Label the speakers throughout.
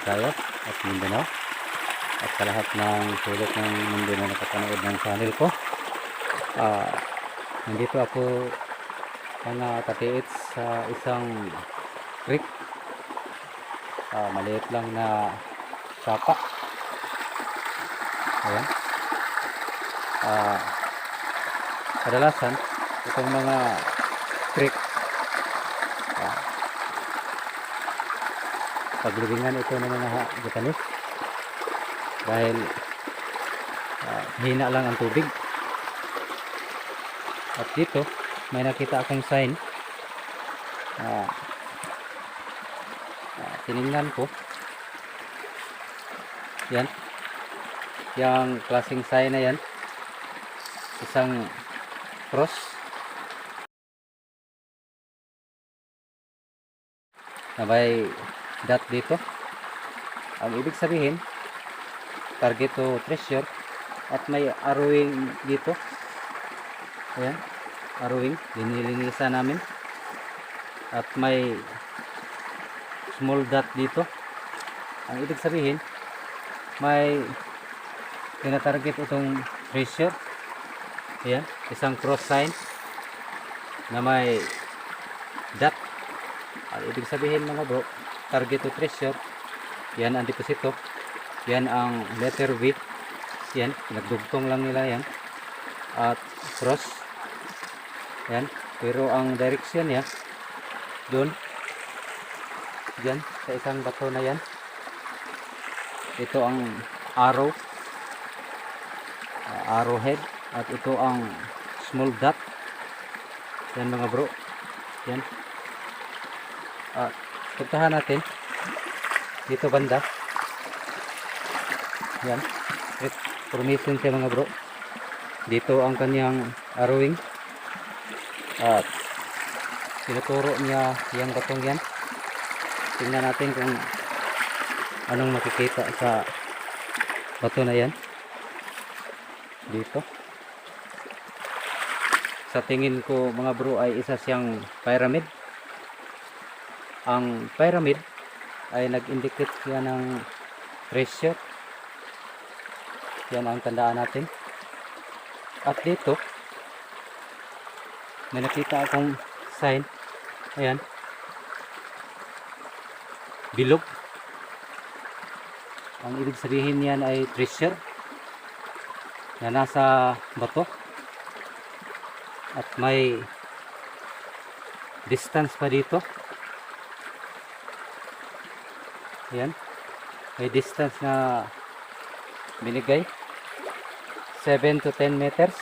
Speaker 1: Visayas at Mindanao at sa lahat ng sulok ng mundo na nakapanood ng channel ko. Nandito ako mga katiit sa isang creek, maliit lang na sapa. Ayan. Kadalasan itong mga creek, paglibingan ito ng mga Japanese dahil hina lang ang tubig. At dito may nakita akong sign, tiningnan ko yan, yung klaseng sign na yan, isang cross na may dot dito. Ang ibig sabihin, target to treasure, at may arrowing dito. Ayan, arrowing, linilinisan namin, at may small dot dito. Ang ibig sabihin, may tinatarget itong treasure. Ayan, isang cross sign na may dot. Ang ibig sabihin mga bro, target to treasure, yan ang deposito, yan ang letter V, yan, pinagdugtong lang nila yan, at cross, yan, pero ang direction niya, doon, yan, sa isang bato na yan, ito ang arrow, arrowhead, at ito ang small dot, yan mga bro, yan. Puntahan natin dito banda. Yan, formation siya mga bro. Dito ang kanyang arrowing, at tinuturo niya yung batong yan. Tingnan natin kung anong makikita sa bato na yan dito. Sa tingin ko mga bro ay isa siyang pyramid. Ang pyramid ay nag-indicate yan ng treasure. Yan ang tandaan natin. At dito may nakita akong sign. Ayan, bilog. Ang ibig sabihin yan ay treasure na nasa bato, at may distance pa dito. Yan, may distance na binigay, 7 to 10 meters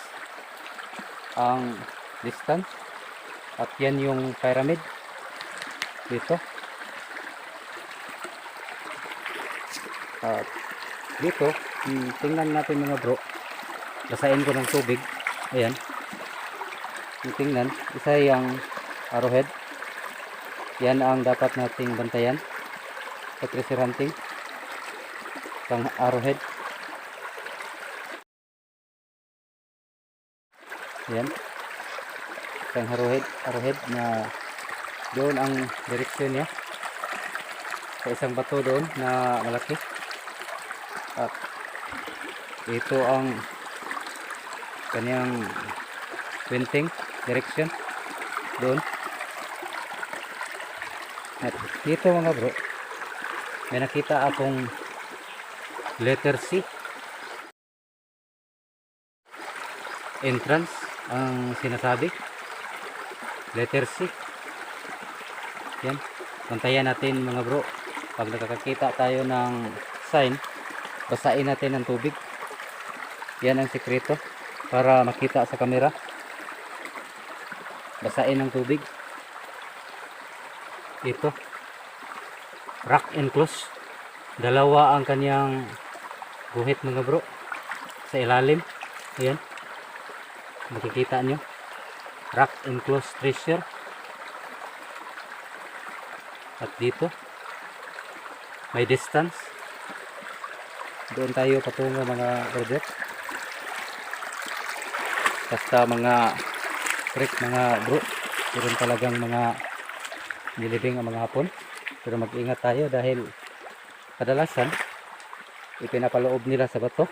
Speaker 1: ang distance. At yan yung pyramid dito. At dito, tingnan natin mga bro, basahin ko ng tubig. Ayan, tingnan, isa yung arrowhead, yan ang dapat nating bantayan sa treasure hunting, isang arrowhead. Ayan, isang arrowhead na doon ang direksyon niya, sa isang bato doon na malaki. At ito ang kanyang pointing direction doon. At dito mga bro, may nakita akong letter C, entrance ang sinasabi, letter C. Yan, pantayan natin mga bro. Pag nakakita tayo ng sign, basain natin ng tubig. Yan ang sikreto para makita sa camera. Basain ng tubig. Ito, rock enclosed, dalawa ang kanyang guhit mga bro, sa ilalim. Ayan, makikita nyo, rock enclosed treasure. At dito may distance, doon tayo patungo mga brother. Basta mga trick mga bro, meron talagang mga nilibing ang mga hapon. Pero mag-ingat tayo dahil kadalasan ipinapaloob nila sa bato.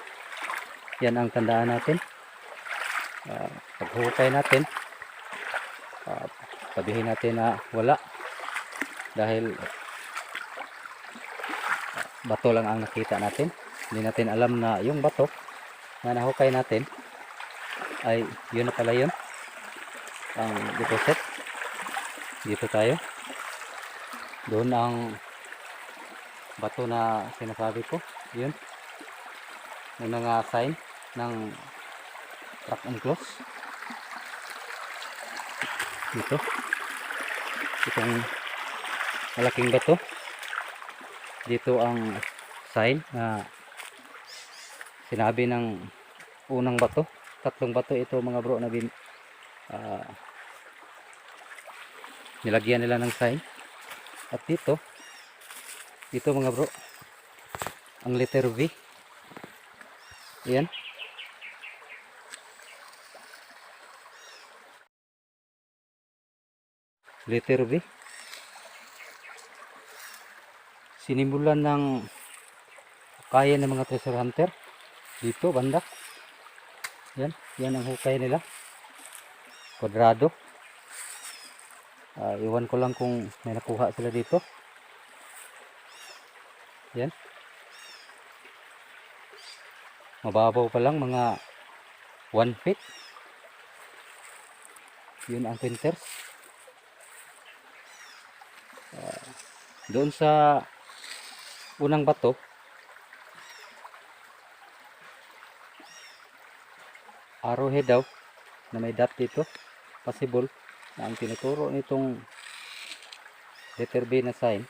Speaker 1: Yan ang tandaan natin. Paghukay natin, sabihin natin na wala dahil bato lang ang nakita natin. Hindi natin alam na yung bato na nahukay natin ay yun na pala yun ang deposit. Dito tayo, doon ang bato na sinasabi ko, yun may mga sign ng track and close dito. Itong malaking bato dito ang sign na sinabi ng unang bato. Tatlong bato ito mga bro na nilagyan nila ng sign. At dito mga bro ang letter V. Yan, letter V, sinimulan ng kaya ng mga treasure hunter dito banda. Yan ang hukay nila, kwadrado. Iwan ko lang kung may nakuha sila dito. Yan, mababaw pa lang, mga 1 feet. Yun ang pinners. Doon sa unang bato arrowhead daw na may dot dito, possible na ang tinuturo nitong letter B na sign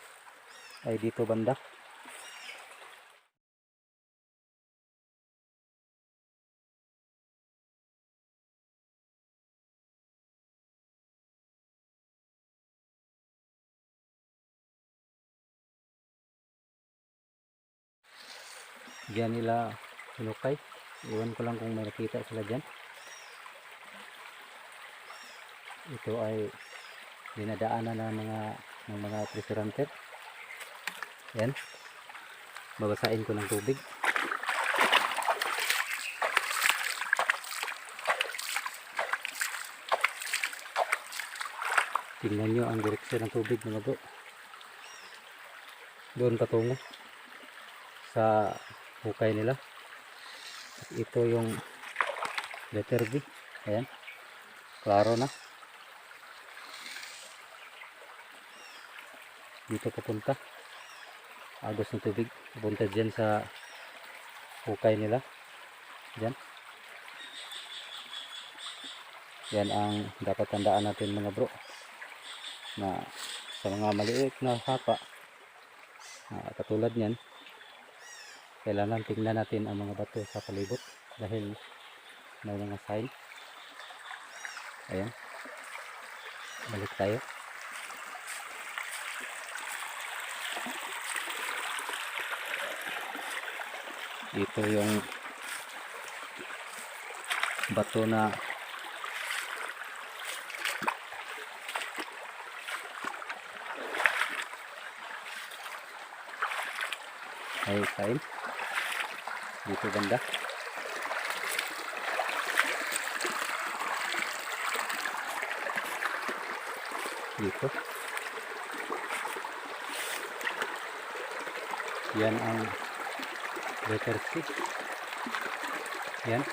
Speaker 1: ay dito banda. Diyan nila hinukay. Iwan ko lang kung may nakita sila dyan. Ito ay dinadaanan ng mga treasure hunter. Yan, babasain ko ng tubig. Tingnan nyo ang direksyon ng tubig mga bro. Doon patungo sa hukay nila. Ito yung letter B. Ayan, klaro na. Dito papunta agos ng tubig, papunta dyan sa hukay nila. Dyan. Yan ang dapat tandaan natin mga bro, na sa mga maliit na sapa katulad nyan, kailangan tingnan natin ang mga bato sa palibot dahil may mga sign. Ayan, balik tayo. Ito yung bato na ay sign dito banda. Dito yan ang letter C. Yan.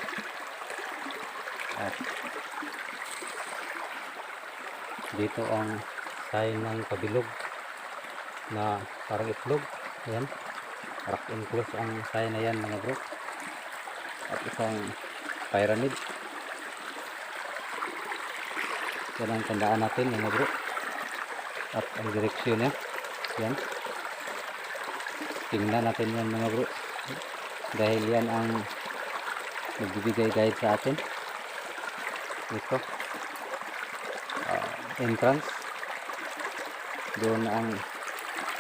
Speaker 1: At dito ang sign ng kabilog na parang itlog. Yan, rock and close ang sign na yan mga bro. At isang pyramid. Yan ang tandaan natin mga bro. At ang direksyon niya, yan, tingnan natin yan mga bro, dahil yan ang nagbibigay guide sa atin. Ito entrance, doon ang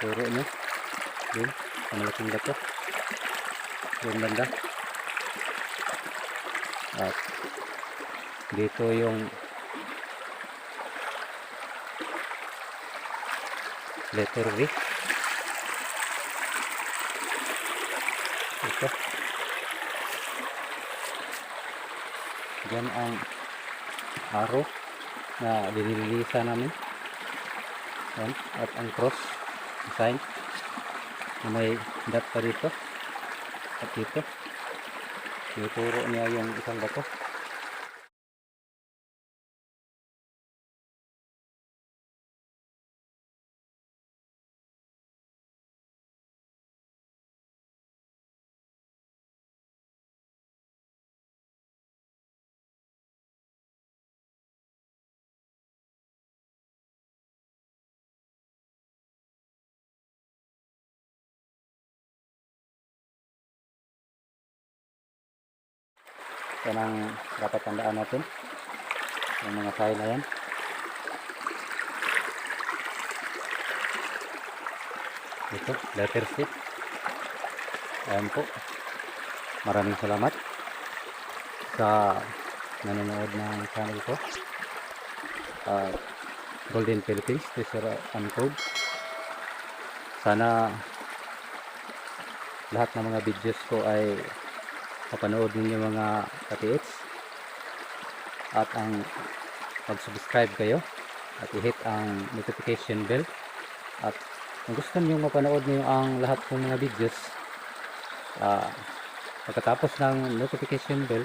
Speaker 1: turo niya, doon sa malaking gato, doon banda. At dito yung letter V. Ito. Yan ang arrow na dinililisa namin. Yan. At ang cross design na may dot pa dito at dito. Tinuturo niya yung isang bato. Yan ang dapat tandaan natin. Yung mga sign na yan. Ito, letter C. Ayan po. Maraming salamat sa nanonood ng channel ko. Golden Philippines, Treasure Untold. Sana lahat ng mga videos ko ay mapanood ninyo mga ka-TH. At ang mag-subscribe kayo at i-hit ang notification bell. At kung gusto niyo mapanood niyo ang lahat ng mga videos, pagkatapos ng notification bell,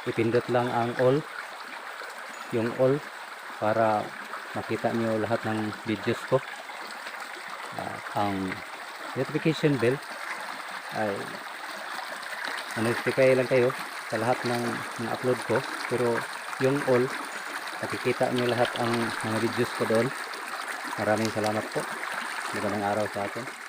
Speaker 1: ipindot lang ang all, yung all, para makita niyo lahat ng videos ko. Ang notification bell ay notify lang kayo sa lahat ng upload ko, pero yung all, nakikita niyo lahat ang mga videos ko doon. Maraming salamat po. Magandang araw sa atin.